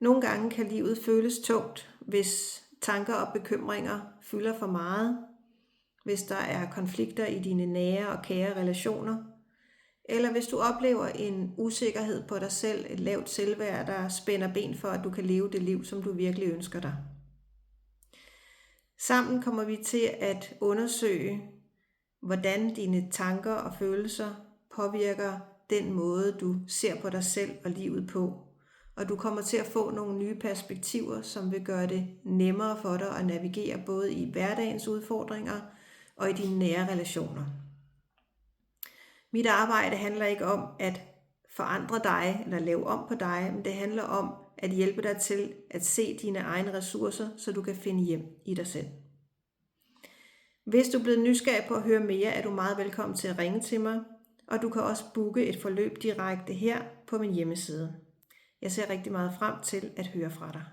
Nogle gange kan livet føles tungt, hvis tanker og bekymringer fylder for meget, hvis der er konflikter i dine nære og kære relationer, eller hvis du oplever en usikkerhed på dig selv, et lavt selvværd, der spænder ben for, at du kan leve det liv, som du virkelig ønsker dig. Sammen kommer vi til at undersøge, hvordan dine tanker og følelser påvirker den måde, du ser på dig selv og livet på. Og du kommer til at få nogle nye perspektiver, som vil gøre det nemmere for dig at navigere både i hverdagens udfordringer og i dine nære relationer. Mit arbejde handler ikke om at forandre dig eller lave om på dig, men det handler om at hjælpe dig til at se dine egne ressourcer, så du kan finde hjem i dig selv. Hvis du er blevet nysgerrig på at høre mere, er du meget velkommen til at ringe til mig, og du kan også booke et forløb direkte her på min hjemmeside. Jeg ser rigtig meget frem til at høre fra dig.